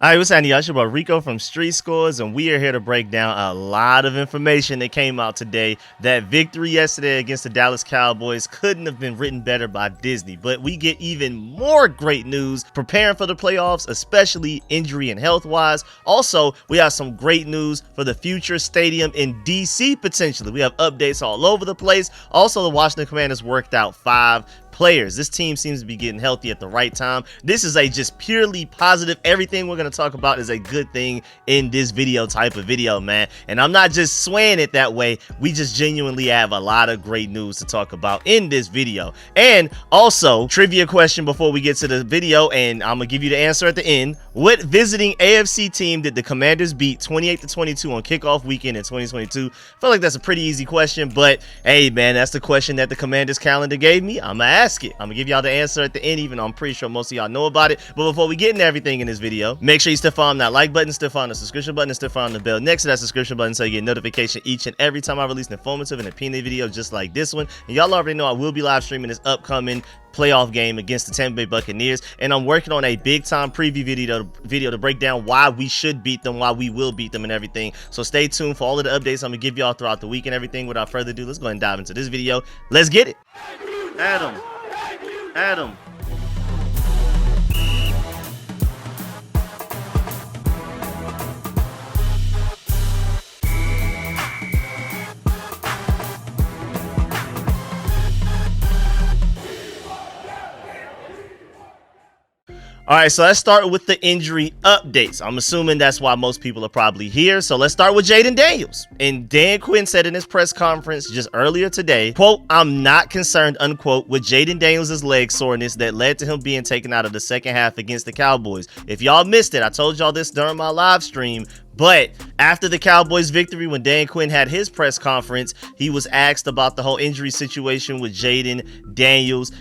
All right, what's happening, y'all? It's your boy Rico from StreetScores, and we are here to break down a lot of information that came out today. That victory yesterday against the Dallas Cowboys couldn't have been written better by Disney, but we get even more great news preparing for the playoffs, especially injury and health-wise. Also, we have some great news for the future stadium in DC, potentially. We have updates all over the place. Also, the Washington Commanders worked out 5 players. This team seems to be getting healthy at the right time. This is a just purely positive. Everything we're going to talk about is a good thing in this video type of video, man. And I'm not just swaying it that way. We just genuinely have a lot of great news to talk about in this video. And also, trivia question before we get to the video, and I'm going to give you the answer at the end. What visiting AFC team did the Commanders beat 28-22 on kickoff weekend in 2022? I feel like that's a pretty easy question, but hey, man, that's the question that the Commanders calendar gave me. I'm going to ask it. I'm gonna give y'all the answer at the end, even though I'm pretty sure most of y'all know about it. But before we get into everything in this video, make sure you still follow that like button, still follow the subscription button, and still follow the bell next to that subscription button so you get notification each and every time I release an informative and opinion video just like this one. And y'all already know I will be live streaming this upcoming playoff game against the Tampa Bay Buccaneers, and I'm working on a big time preview video to break down why we should beat them, why we will beat them, and everything. So stay tuned for all of the updates I'm gonna give y'all throughout the week and everything. Without further ado, let's go ahead and dive into this video. Let's get it. Adam. All right, so let's start with the injury updates. I'm assuming that's why most people are probably here. So let's start with Jayden Daniels. And Dan Quinn said in his press conference just earlier today, quote, "I'm not concerned," unquote, with Jayden Daniels' leg soreness that led to him being taken out of the second half against the Cowboys. If y'all missed it, I told y'all this during my live stream. But after the Cowboys victory, when Dan Quinn had his press conference, he was asked about the whole injury situation with Jayden Daniels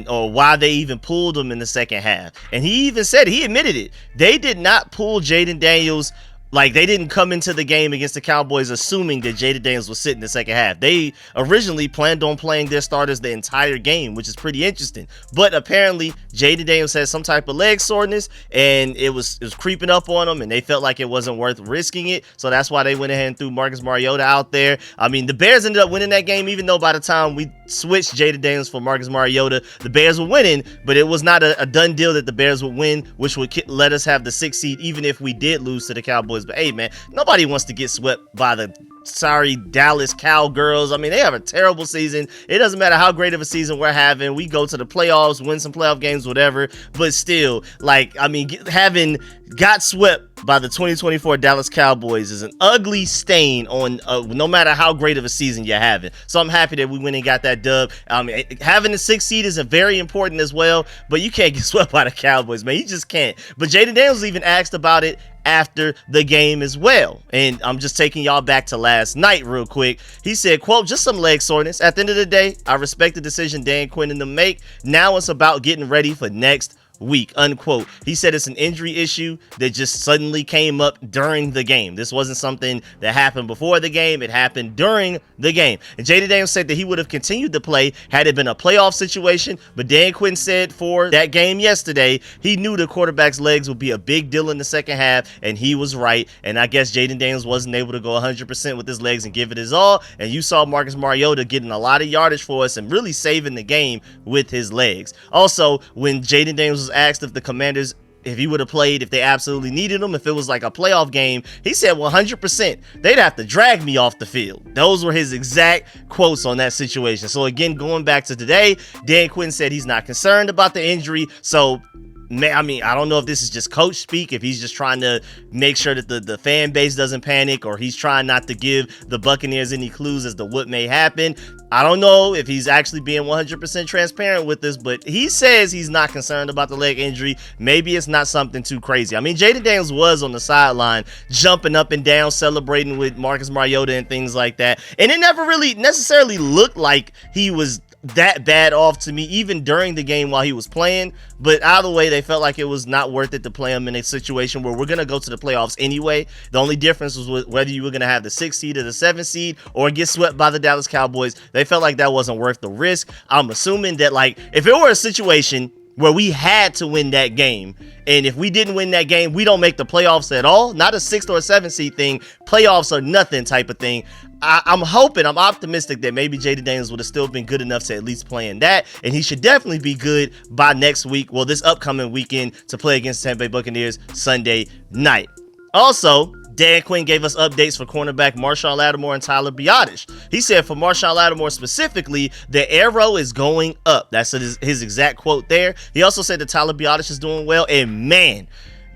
or why they even pulled him in the second half. And he even said, he admitted it. They did not pull Jayden Daniels. Like, they didn't come into the game against the Cowboys assuming that Jayden Daniels was sitting the second half. They originally planned on playing their starters the entire game, which is pretty interesting. But apparently, Jayden Daniels had some type of leg soreness, and it was creeping up on them, and they felt like it wasn't worth risking it. So that's why they went ahead and threw Marcus Mariota out there. I mean, the Bears ended up winning that game, even though by the time we switched Jayden Daniels for Marcus Mariota, the Bears were winning, but it was not a done deal that the Bears would win, which would let us have the 6th seed, even if we did lose to the Cowboys. But hey, man, nobody wants to get swept by the sorry Dallas Cowgirls. I mean, they have a terrible season. It doesn't matter how great of a season we're having. We go to the playoffs, win some playoff games, whatever. But still, like, I mean, having got swept by the 2024 Dallas Cowboys is an ugly stain on no matter how great of a season you're having. So I'm happy that we went and got that dub. Having the 6th seed is very important as well, but you can't get swept by the Cowboys, man. You just can't. But Jayden Daniels even asked about it after the game as well. And I'm just taking y'all back to last night real quick. He said, quote, "Just some leg soreness. At the end of the day, I respect the decision Dan Quinn and them make. Now it's about getting ready for next week," unquote. He said it's an injury issue that just suddenly came up during the game. This wasn't something that happened before the game. It happened during the game. And Jayden Daniels said that he would have continued to play had it been a playoff situation. But Dan Quinn said for that game yesterday, he knew the quarterback's legs would be a big deal in the second half, and he was right. And I guess Jayden Daniels wasn't able to go 100% with his legs and give it his all. And you saw Marcus Mariota getting a lot of yardage for us and really saving the game with his legs. Also, when Jayden Daniels was asked if the Commanders, if he would have played, if they absolutely needed him, if it was like a playoff game, he said 100%. They'd have to drag me off the field. Those were his exact quotes on that situation. So again, going back to today, Dan Quinn said he's not concerned about the injury. So I mean, I don't know if this is just coach speak, if he's just trying to make sure that the fan base doesn't panic, or he's trying not to give the Buccaneers any clues as to what may happen. I don't know if he's actually being 100% transparent with this, but he says he's not concerned about the leg injury. Maybe it's not something too crazy. I mean, Jayden Daniels was on the sideline jumping up and down, celebrating with Marcus Mariota and things like that. And it never really necessarily looked like he was that bad off to me, even during the game while he was playing. But either way, they felt like it was not worth it to play him in a situation where we're going to go to the playoffs anyway. The only difference was whether you were going to have the 6th seed or the 7th seed or get swept by the Dallas Cowboys. They felt like that wasn't worth the risk. I'm assuming that, like, if it were a situation where we had to win that game. And if we didn't win that game, we don't make the playoffs at all. Not a 6th or a 7th seed thing. Playoffs are nothing type of thing. I'm optimistic that maybe Jayden Daniels would have still been good enough to at least play in that. And he should definitely be good by next week. Well, this upcoming weekend to play against the Tampa Bay Buccaneers Sunday night. Also, Dan Quinn gave us updates for cornerback Marshon Lattimore and Tyler Biadasz. He said for Marshon Lattimore specifically, the arrow is going up. That's his exact quote there. He also said that Tyler Biadasz is doing well. And man,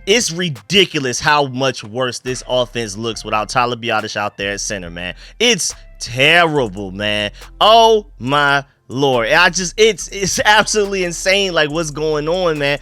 it's ridiculous how much worse this offense looks without Tyler Biadasz out there at center, man. It's terrible, man. Oh my Lord, it's absolutely insane, like what's going on, man.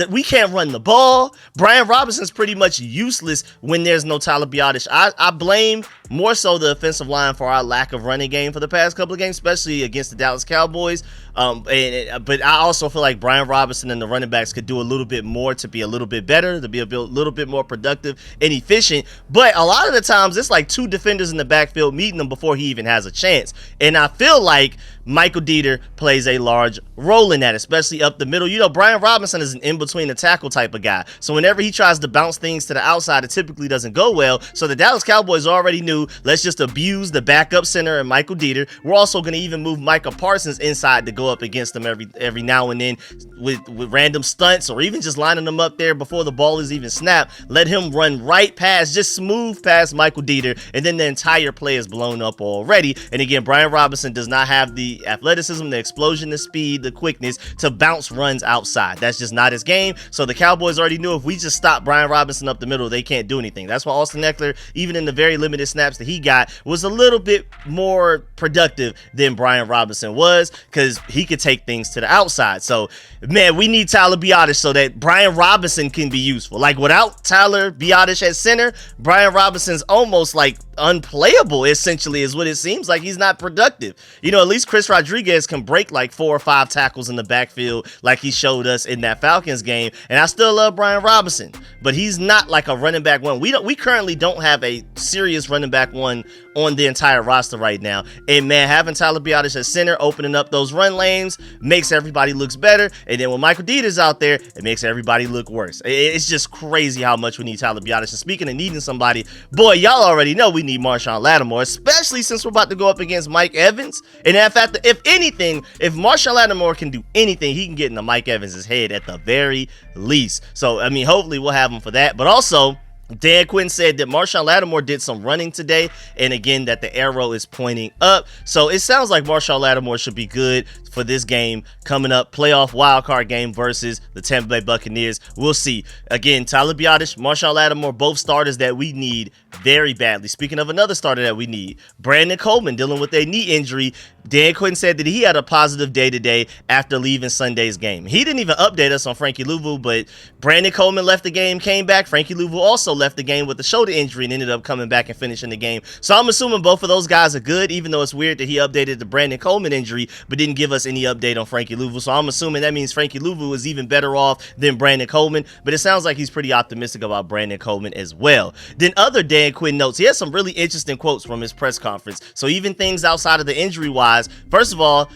We can't run the ball. Brian Robinson's pretty much useless when there's no Tyler Biadasz. I blame more so the offensive line for our lack of running game for the past couple of games, especially against the Dallas Cowboys. But I also feel like Brian Robinson and the running backs could do a little bit more to be a little bit better, to be a little bit more productive and efficient. But a lot of the times, it's like 2 defenders in the backfield meeting them before he even has a chance. And I feel like Michael Dieter plays a large role in that, especially up the middle. You know, Brian Robinson is an in-between the tackle type of guy. So whenever he tries to bounce things to the outside, it typically doesn't go well. So the Dallas Cowboys already knew, let's just abuse the backup center and Michael Dieter. We're also going to even move Micah Parsons inside to go up against them every now and then with random stunts, or even just lining them up there before the ball is even snapped. Let him run right past, just smooth past Michael Dieter, and then the entire play is blown up already. And again, Brian Robinson does not have the athleticism, the explosion, the speed, the quickness to bounce runs outside. That's just not his game. So the Cowboys already knew if we just stop Brian Robinson up the middle, they can't do anything. That's why Austin Eckler, even in the very limited snaps that he got, was a little bit more productive than Brian Robinson was, because he could take things to the outside. So man, we need Tyler Biadasz so that Brian Robinson can be useful. Like without Tyler Biadasz at center, Brian Robinson's almost like unplayable, essentially, is what it seems like. He's not productive. You know, at least Chris Rodriguez can break like 4 or 5 tackles in the backfield like he showed us in that Falcons game. And I still love Brian Robinson, but he's not like a running back one. We currently don't have a serious running back one on the entire roster right now. And man, having Tyler Biadasz at center, opening up those run lanes, makes everybody looks better. And then when Michael Dieter's out there, it makes everybody look worse. It's just crazy how much we need Tyler Biadasz. And speaking of needing somebody, boy, y'all already know we need Marshon Lattimore, especially since we're about to go up against Mike Evans. And if anything, if Marshon Lattimore can do anything, he can get into Mike Evans' head at the very least. So, I mean, hopefully we'll have him for that. But also, Dan Quinn said that Marshon Lattimore did some running today, and again that the arrow is pointing up. So it sounds like Marshon Lattimore should be good for this game coming up, playoff wildcard game versus the Tampa Bay Buccaneers. We'll see. Again, Tyler Biadasz, Marshon Lattimore, both starters that we need very badly. Speaking of another starter that we need, Brandon Coleman dealing with a knee injury. Dan Quinn said that he had a positive day today after leaving Sunday's game. He didn't even update us on Frankie Louvu, but Brandon Coleman left the game, came back. Frankie Louvu also left the game with a shoulder injury and ended up coming back and finishing the game. So I'm assuming both of those guys are good, even though it's weird that he updated the Brandon Coleman injury but didn't give us any update on Frankie Louvu. So I'm assuming that means Frankie Louvu is even better off than Brandon Coleman, but it sounds like he's pretty optimistic about Brandon Coleman as well. Then other Dan Quinn notes, he has some really interesting quotes from his press conference. So even things outside of the injury wise, first of all,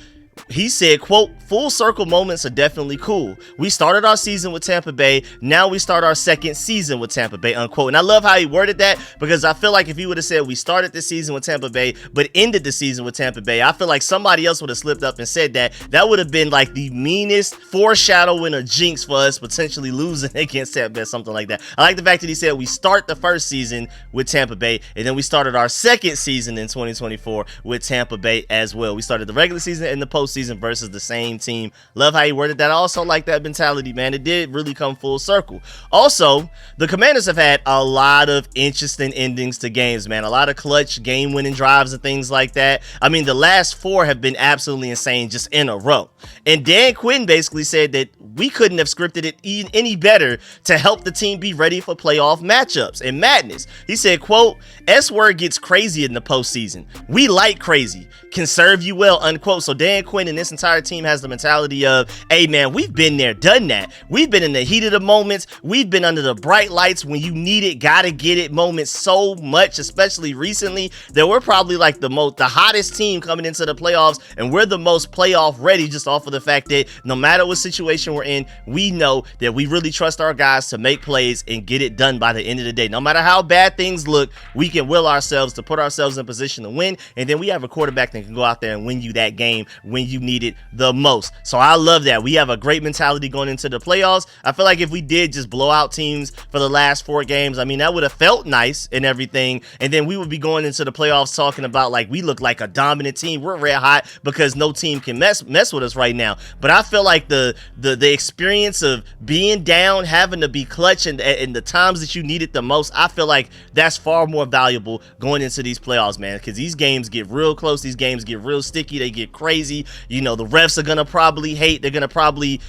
he said, quote, "Full circle moments are definitely cool. We started our season with Tampa Bay. Now we start our second season with Tampa Bay," unquote. And I love how he worded that, because I feel like if he would have said we started the season with Tampa Bay but ended the season with Tampa Bay, I feel like somebody else would have slipped up and said that. That would have been like the meanest foreshadowing or jinx for us potentially losing against Tampa Bay, something like that. I like the fact that he said we start the first season with Tampa Bay, and then we started our second season in 2024 with Tampa Bay as well. We started the regular season and the postseason versus the same team. Love how he worded that. I also like that mentality, man. It did really come full circle. Also, the Commanders have had a lot of interesting endings to games, man. A lot of clutch game-winning drives and things like that. I mean, the last 4 have been absolutely insane just in a row. And Dan Quinn basically said that we couldn't have scripted it any better to help the team be ready for playoff matchups and madness. He said, quote, "S word gets crazy in the postseason. We like crazy. Can serve you well," unquote. So Dan Quinn Quinn and this entire team has the mentality of, hey man, we've been there, done that. We've been in the heat of the moments. We've been under the bright lights when you need it, gotta get it moments so much, especially recently, that we're probably like the hottest team coming into the playoffs, and we're the most playoff ready just off of the fact that no matter what situation we're in, we know that we really trust our guys to make plays and get it done by the end of the day. No matter how bad things look, we can will ourselves to put ourselves in position to win, and then we have a quarterback that can go out there and win you that game when you need it the most. So I love that. We have a great mentality going into the playoffs. I feel like if we did just blow out teams for the last 4 games, I mean, that would have felt nice and everything, and then we would be going into the playoffs talking about like we look like a dominant team, we're red hot because no team can mess with us right now. But I feel like the experience of being down, having to be clutch in the times that you need it the most, I feel like that's far more valuable going into these playoffs, man, because these games get real close, these games get real sticky, they get crazy. You know, the refs are gonna probably hate, they're gonna probably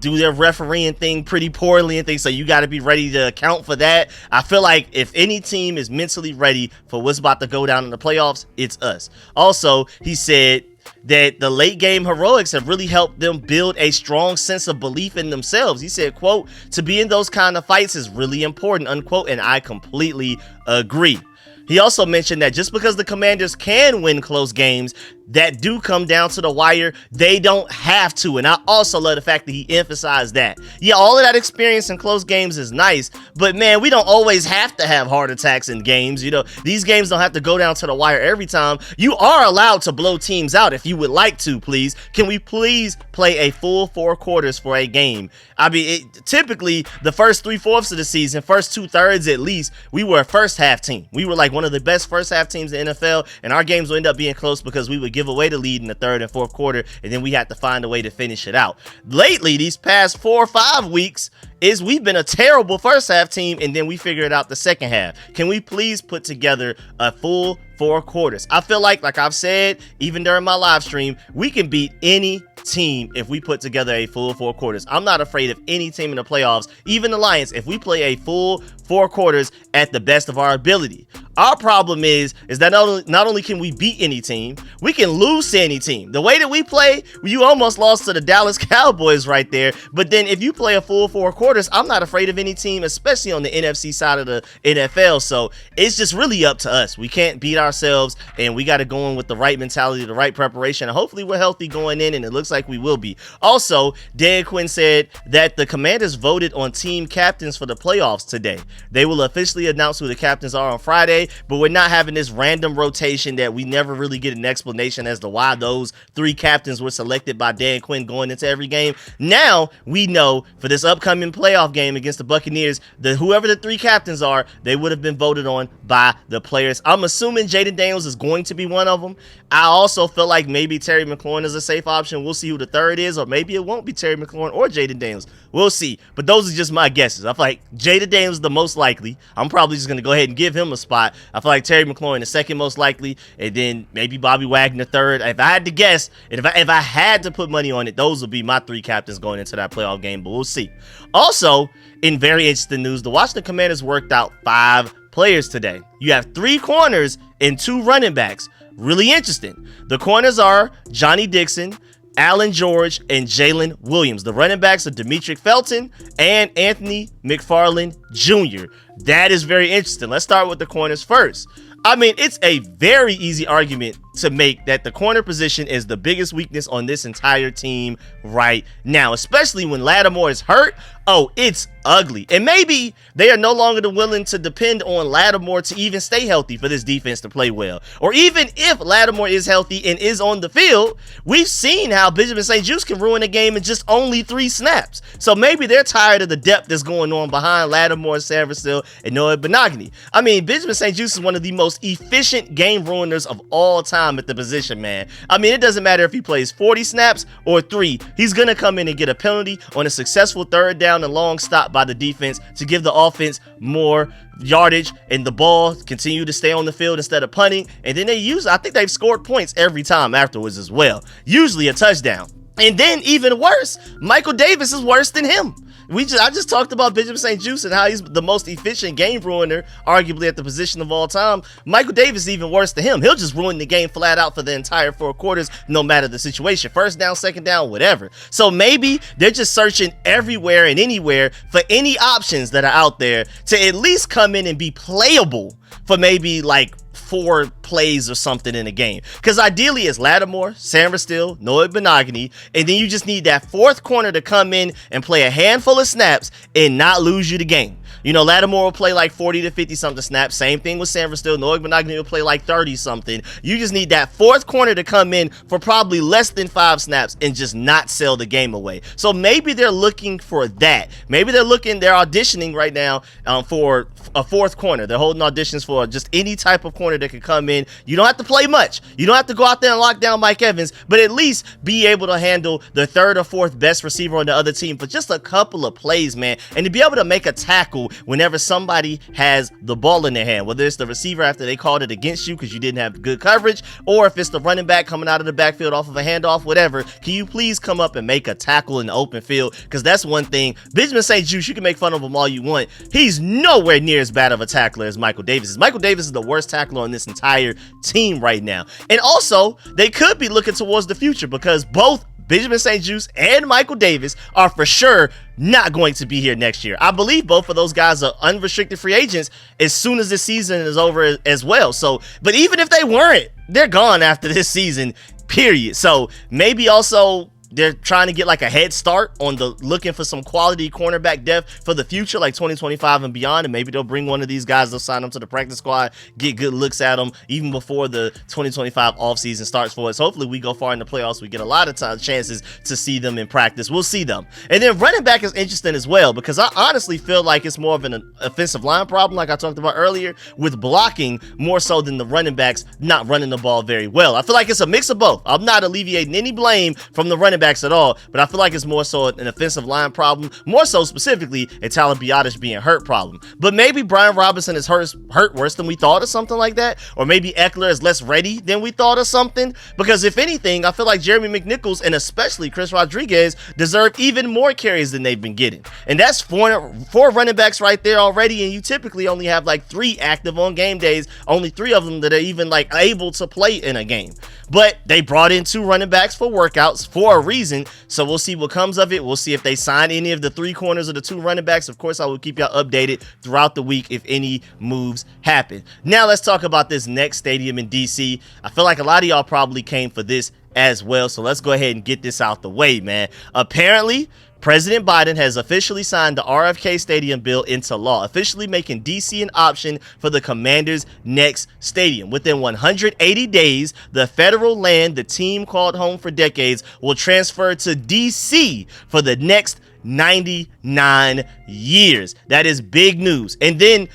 do their refereeing thing pretty poorly and things, so you got to be ready to account for that. I feel like if any team is mentally ready for what's about to go down in the playoffs, it's us. Also, he said that the late game heroics have really helped them build a strong sense of belief in themselves. He said, quote, to be in those kind of fights is really important, unquote, and I completely agree. He also mentioned that just because the Commanders can win close games that do come down to the wire, they don't have to. And I also love the fact that he emphasized that. Yeah, all of that experience in close games is nice, but man, we don't always have to have heart attacks in games. You know, these games don't have to go down to the wire every time. You are allowed to blow teams out if you would like to, please. Can we please play a full 4 quarters for a game? I mean, typically the first 3/4 of the season, first 2/3 at least, we were a first half team. We were like one of the best first half teams in the NFL, and our games will end up being close because we would give away the lead in the 3rd and 4th quarter, and then we had to find a way to finish it out. Lately, these past 4 or 5 weeks, we've been a terrible first half team, and then we figured out the second half. Can we please put together a full 4 quarters? I feel like I've said, even during my live stream, we can beat any team if we put together a full 4 quarters. I'm not afraid of any team in the playoffs, even the Lions, if we play a full 4 quarters at the best of our ability. Our problem is that not only can we beat any team, we can lose to any team. The way that we play, you almost lost to the Dallas Cowboys right there. But then if you play a full 4 quarters, I'm not afraid of any team, especially on the NFC side of the NFL. So it's just really up to us. We can't beat ourselves, and we got to go in with the right mentality, the right preparation, and hopefully we're healthy going in, and it looks like we will be. Also, Dan Quinn said that the Commanders voted on team captains for the playoffs today. They will officially announce who the captains are on Friday, but we're not having this random rotation that we never really get an explanation as to why those 3 captains were selected by Dan Quinn going into every game. Now we know for this upcoming playoff game against the Buccaneers that whoever the 3 captains are, they would have been voted on by the players. I'm assuming Jayden Daniels is going to be one of them. I also feel like maybe Terry McLaurin is a safe option. We'll see who the 3rd is, or maybe it won't be Terry McLaurin or Jayden Daniels. We'll see. But those are just my guesses. I feel like Jayden Daniels is the most likely. I'm probably just going to go ahead and give him a spot. I feel like Terry McLaurin the 2nd most likely, and then maybe Bobby Wagner 3rd. If I had to guess, if I had to put money on it, those would be my 3 captains going into that playoff game, but we'll see. Also, in very interesting news, the Washington Commanders worked out 5 players today. You have 3 corners and 2 running backs. Really interesting. The corners are Johnny Dixon, Allen George, and Jalen Williams. The running backs are Demetric Felton and Anthony McFarland Jr. That is very interesting. Let's start with the corners first. I mean, it's a very easy argument to make that the corner position is the biggest weakness on this entire team right now, especially when Lattimore is hurt. Oh, it's ugly. And maybe they are no longer willing to depend on Lattimore to even stay healthy for this defense to play well. Or even if Lattimore is healthy and is on the field, we've seen how Benjamin St-Juste can ruin a game in just only 3 snaps. So maybe they're tired of the depth that's going on behind Lattimore, Sanversell, and Noah Benogany. I mean, Benjamin St-Juste is one of the most efficient game ruiners of all time at the position, man. I mean, it doesn't matter if he plays 40 snaps or 3. He's going to come in and get a penalty on a successful 3rd down and long stop by the defense to give the offense more yardage and the ball continue to stay on the field instead of punting. And then I think they've scored points every time afterwards as well. Usually a touchdown. And then even worse, Michael Davis is worse than him. I just talked about Benjamin St-Juste and how he's the most efficient game ruiner, arguably at the position of all time. Michael Davis is even worse than him. He'll just ruin the game flat out for the entire 4 quarters, no matter the situation. First down, second down, whatever. So maybe they're just searching everywhere and anywhere for any options that are out there to at least come in and be playable for maybe like 4 plays or something in a game. Because ideally it's Lattimore, Sam Steele, Noah Benogany, and then you just need that 4th corner to come in and play a handful of snaps and not lose you the game. You know, Lattimore will play like 40 to 50 something snaps. Same thing with Sam Steele. Noah Benogany will play like 30 something. You just need that 4th corner to come in for probably less than 5 snaps and just not sell the game away. So maybe they're looking for that. Maybe they're auditioning right now for a 4th corner. They're holding auditions for just any type of corner that can come in. You don't have to play much. You don't have to go out there and lock down Mike Evans, but at least be able to handle the 3rd or 4th best receiver on the other team for just a couple of plays, man. And to be able to make a tackle whenever somebody has the ball in their hand, whether it's the receiver after they called it against you because you didn't have good coverage, or if it's the running back coming out of the backfield off of a handoff, whatever, can you please come up and make a tackle in the open field? Because that's one thing. Benjamin St-Juste, you can make fun of him all you want. He's nowhere near as bad of a tackler as Michael Davis is. Michael Davis is the worst tackler on this entire team right now. And also, they could be looking towards the future because both Benjamin St-Juste and Michael Davis are for sure not going to be here next year. I believe both of those guys are unrestricted free agents as soon as the season is over as well. So, but even if they weren't, they're gone after this season, period. So maybe also they're trying to get like a head start on the looking for some quality cornerback depth for the future, like 2025 and beyond. And maybe they'll bring one of these guys, they'll sign them to the practice squad, get good looks at them even before the 2025 offseason starts for us. Hopefully we go far in the playoffs. We get a lot of chances to see them in practice. We'll see them. And then running back is interesting as well, because I honestly feel like it's more of an offensive line problem, like I talked about earlier, with blocking more so than the running backs not running the ball very well. I feel like it's a mix of both. I'm not alleviating any blame from the running backs at all, but I feel like it's more so an offensive line problem, more so specifically a Tyler Biadasz being hurt problem. But maybe Brian Robinson is hurt worse than we thought or something like that, or maybe Eckler is less ready than we thought or something, because if anything, I feel like Jeremy McNichols and especially Chris Rodriguez deserve even more carries than they've been getting. And that's four running backs right there already, and you typically only have like 3 active on game days, only 3 of them that are even like able to play in a game. But they brought in 2 running backs for workouts for a reason, so we'll see what comes of it. We'll see if they sign any of the 3 corners of the 2 running backs. Of course, I will keep y'all updated throughout the week if any moves happen. Now let's talk about this next stadium in DC. I feel like a lot of y'all probably came for this as well, so let's go ahead and get this out the way, man. Apparently, President Biden has officially signed the RFK Stadium bill into law, officially making DC an option for the Commanders' next stadium. Within 180 days, the federal land the team called home for decades will transfer to DC for the next 99 years. That is big news. And then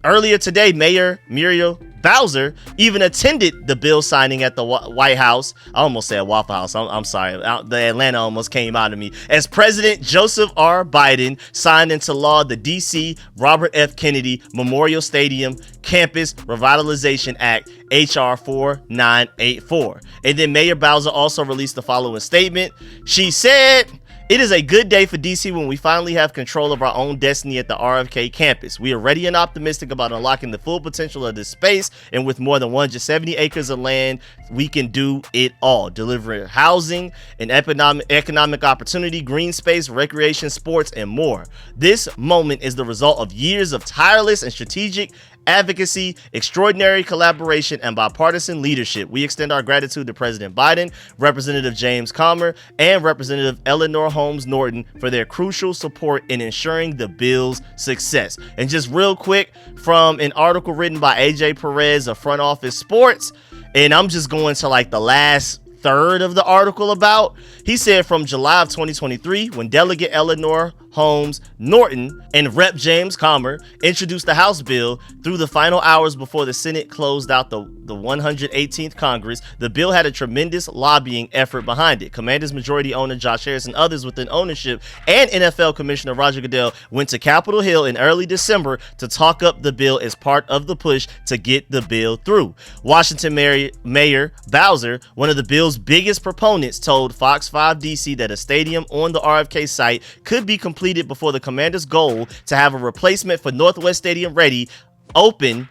earlier today, Mayor Muriel Bowser even attended the bill signing at the White House. I almost said Waffle House. I'm sorry. The Atlanta almost came out of me. As President Joseph R. Biden signed into law the D.C. Robert F. Kennedy Memorial Stadium Campus Revitalization Act, H.R. 4984. And then Mayor Bowser also released the following statement. She said, "It is a good day for DC when we finally have control of our own destiny at the RFK campus. We are ready and optimistic about unlocking the full potential of this space, and with more than 170 acres of land, we can do it all, delivering housing and economic opportunity, green space, recreation, sports, and more. This moment is the result of years of tireless and strategic advocacy, extraordinary collaboration, and bipartisan leadership. We extend our gratitude to President Biden, Representative James Comer, and Representative Eleanor Holmes Norton for their crucial support in ensuring the bill's success." And just real quick, from an article written by AJ Perez of Front Office Sports, and I'm just going to like the last third of the article about, he said from July of 2023, when Delegate Eleanor Holmes Norton and Rep. James Comer introduced the House bill, through the final hours before the Senate closed out the 118th Congress, the bill had a tremendous lobbying effort behind it. Commanders majority owner Josh Harris and others within ownership and NFL Commissioner Roger Goodell went to Capitol Hill in early December to talk up the bill as part of the push to get the bill through. Washington Mayor Bowser, one of the bill's biggest proponents, told Fox 5 DC that a stadium on the RFK site could be completed completed before the Commanders' goal to have a replacement for Northwest Stadium ready open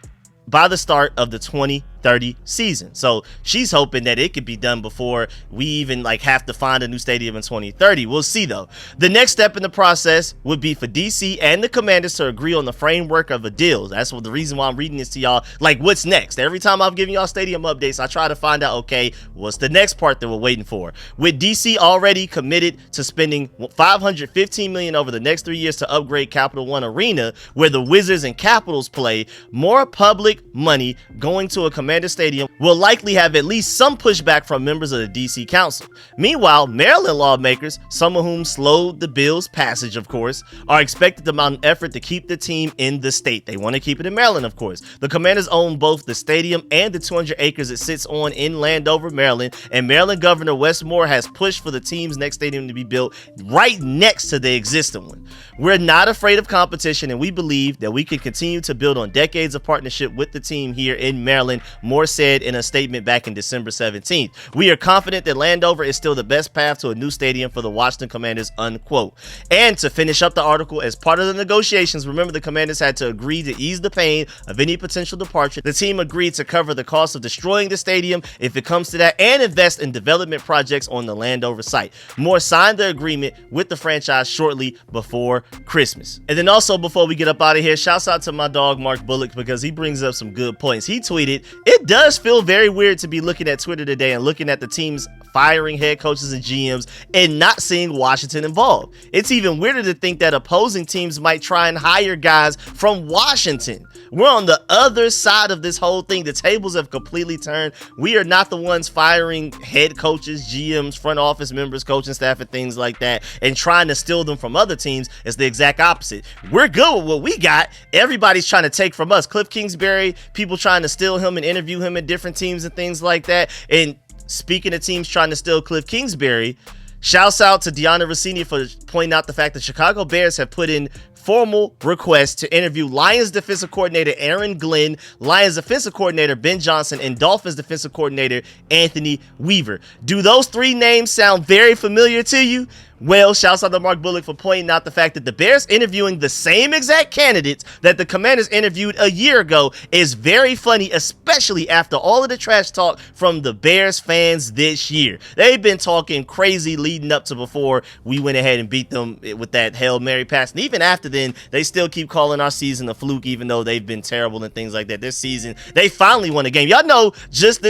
by the start of the 2030 season. So she's hoping that it could be done before we even have to find a new stadium in 2030. We'll see though. The next step in the process would be for DC and the Commanders to agree on the framework of a deal. That's the reason why I'm reading this to y'all. What's next? Every time I'm giving y'all stadium updates, I try to find out, okay, what's the next part that we're waiting for? With DC already committed to spending $515 million over the next 3 years to upgrade Capital One Arena, where the Wizards and Capitals play, more public money going to a Commander Stadium will likely have at least some pushback from members of the DC Council. Meanwhile, Maryland lawmakers, some of whom slowed the bill's passage, of course, are expected to mount an effort to keep the team in the state. They want to keep it in Maryland, of course. The Commanders own both the stadium and the 200 acres it sits on in Landover, Maryland, and Maryland Governor Wes Moore has pushed for the team's next stadium to be built right next to the existing one. We're not afraid of competition, and we believe that we can continue to build on decades of partnership with the team here in Maryland, Moore said in a statement back in December 17th. We are confident that Landover is still the best path to a new stadium for the Washington Commanders, unquote. And to finish up the article, as part of the negotiations, remember the Commanders had to agree to ease the pain of any potential departure. The team agreed to cover the cost of destroying the stadium if it comes to that and invest in development projects on the Landover site. Moore signed the agreement with the franchise shortly before Christmas. And then also, before we get up out of here, shouts out to my dog Mark Bullock, because he brings up some good points. He tweeted, "It does feel very weird to be looking at Twitter today and looking at the teams firing head coaches and GMs and not seeing Washington involved. It's even weirder to think that opposing teams might try and hire guys from Washington. We're on the other side of this whole thing. The tables have completely turned. We are not the ones firing head coaches, GMs, front office members, coaching staff, and things like that, and trying to steal them from other teams. It's the exact opposite. We're good with what we got. Everybody's trying to take from us. Cliff Kingsbury, people trying to steal him and interview him at different teams and things like that. And speaking of teams trying to steal Cliff Kingsbury, shouts out to Deanna Rossini for pointing out the fact that Chicago Bears have put in formal request to interview Lions defensive coordinator Aaron Glenn, Lions defensive coordinator Ben Johnson, and Dolphins defensive coordinator Anthony Weaver. Do those three names sound very familiar to you? Well, shouts out to Mark Bullock for pointing out the fact that the Bears interviewing the same exact candidates that the Commanders interviewed a year ago is very funny, especially after all of the trash talk from the Bears fans this year. They've been talking crazy leading up to before we went ahead and beat them with that Hail Mary pass. And even after then, they still keep calling our season a fluke, even though they've been terrible and things like that. This season, they finally won a game. Y'all know, just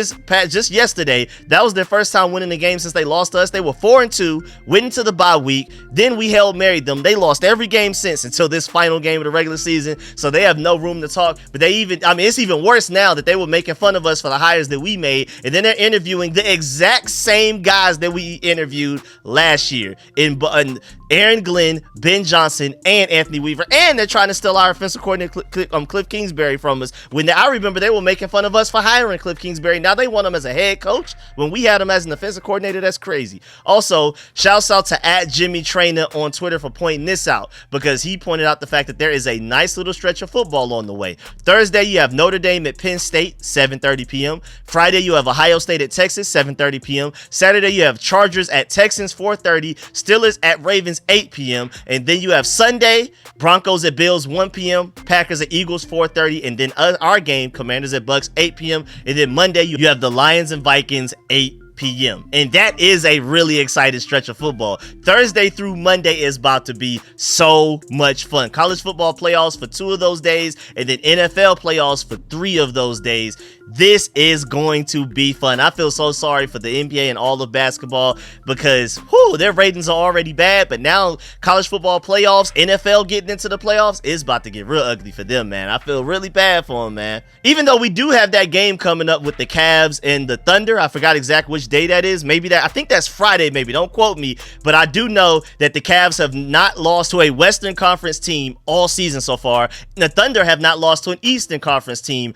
yesterday, that was their first time winning the game since they lost to us. They were 4-2, went into the bye week, then we Hail Married them. They lost every game since until this final game of the regular season, so they have no room to talk. But it's even worse now that they were making fun of us for the hires that we made, and then they're interviewing the exact same guys that we interviewed last year in Aaron Glenn, Ben Johnson, and Anthony Weaver, and they're trying to steal our offensive coordinator Cliff Kingsbury from us. I remember they were making fun of us for hiring Cliff Kingsbury. Now they want him as a head coach when we had him as an offensive coordinator. That's crazy. Also, shouts out to Jimmy Trainer on Twitter for pointing this out, because he pointed out the fact that there is a nice little stretch of football on the way. Thursday, you have Notre Dame at Penn State, 7:30 p.m. Friday, you have Ohio State at Texas, 7:30 p.m. Saturday, you have Chargers at Texans, 4:30, Steelers at Ravens, 8 p.m. And then you have Sunday, Broncos at Bills, 1 p.m., Packers at Eagles, 4:30, and then our game, Commanders at Bucks, 8 p.m. And then Monday, you have the Lions and Vikings, 8 p.m. And that is a really exciting stretch of football. Thursday through Monday is about to be so much fun. College football playoffs for 2 of those days, and then NFL playoffs for 3 of those days. This is going to be fun. I feel so sorry for the NBA and all of basketball, because their ratings are already bad, but now college football playoffs, NFL getting into the playoffs, is about to get real ugly for them, man. I feel really bad for them, man. Even though we do have that game coming up with the Cavs and the Thunder, I forgot exactly which day that is. I think that's Friday, maybe. Don't quote me, but I do know that the Cavs have not lost to a Western Conference team all season so far, and the Thunder have not lost to an Eastern Conference team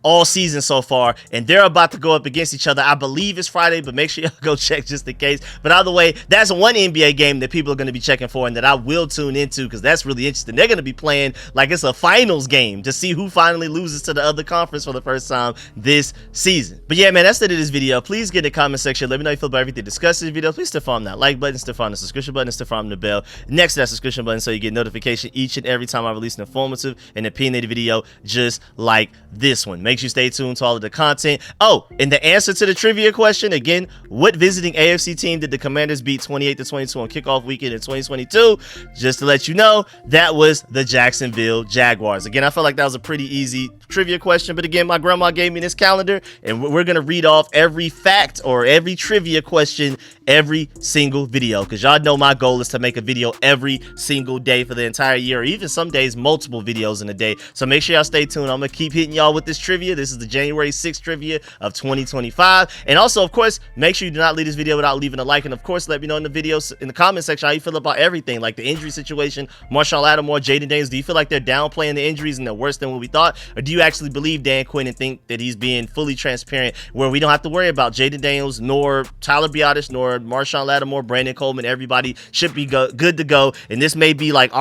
all season so far, and they're about to go up against each other. I believe it's Friday, but make sure y'all go check just in case. But either way, that's one NBA game that people are going to be checking for and that I will tune into because that's really interesting. They're going to be playing like it's a finals game to see who finally loses to the other conference for the first time this season. But yeah, man, that's it of this video. Please get in the comment section. Let me know how you feel about everything discussed in this video. Please still farm that like button, still farm the subscription button, still farm the bell next to that subscription button so you get notification each and every time I release an informative and opinionated video just like this one. Make sure you stay tuned to all of the content. Oh, and the answer to the trivia question, again, what visiting AFC team did the Commanders beat 28-22 on kickoff weekend in 2022? Just to let you know, that was the Jacksonville Jaguars. Again, I felt like that was a pretty easy trivia question, but again, my grandma gave me this calendar, and we're going to read off every fact or every trivia question every single video, because y'all know my goal is to make a video every single day for the entire year, or even some days multiple videos in a day. So make sure y'all stay tuned. I'm gonna keep hitting y'all with this trivia. This is the January 6th trivia of 2025. And also, of course, make sure you do not leave this video without leaving a like, and of course let me know in the videos in the comment section how you feel about everything, like the injury situation, Marshall Lattimore, Jayden Daniels. Do you feel like they're downplaying the injuries and they're worse than what we thought, or do you actually believe Dan Quinn and think that he's being fully transparent where we don't have to worry about Jayden Daniels nor Tyler Biadasz nor Marshawn Lattimore, Brandon Coleman? Everybody should be good to go, and this may be like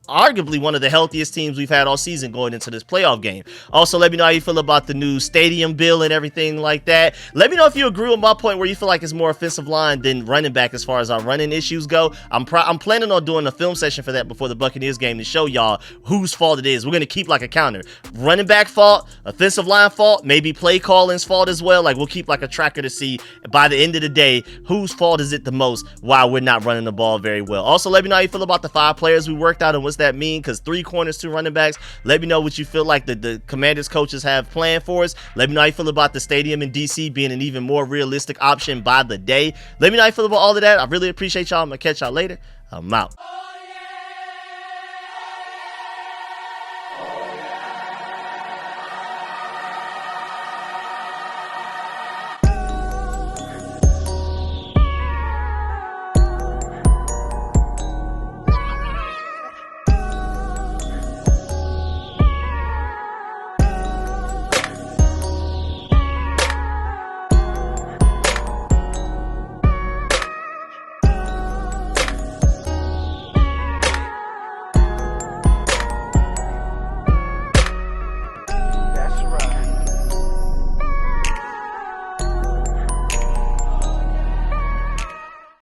arguably one of the healthiest teams we've had all season going into this playoff game. Also, let me know how you feel about the new stadium bill and everything like that. Let me know if you agree with my point where you feel like it's more offensive line than running back as far as our running issues go. I'm planning on doing a film session for that before the Buccaneers game to show y'all whose fault it is. We're going to keep like a counter. Running back fault, offensive line fault, maybe play calling's fault as well. Like, we'll keep like a tracker to see by the end of the day whose fault is it the most while we're not running the ball very well. Also, let me know how you feel about the 5 players we worked out and what's that mean, because 3 corners, 2 running backs. Let me know what you feel like the Commanders coaches have planned for us. Let me know how you feel about the stadium in DC being an even more realistic option by the day. Let me know how you feel about all of that. I really appreciate y'all. I'm gonna catch y'all later. I'm out.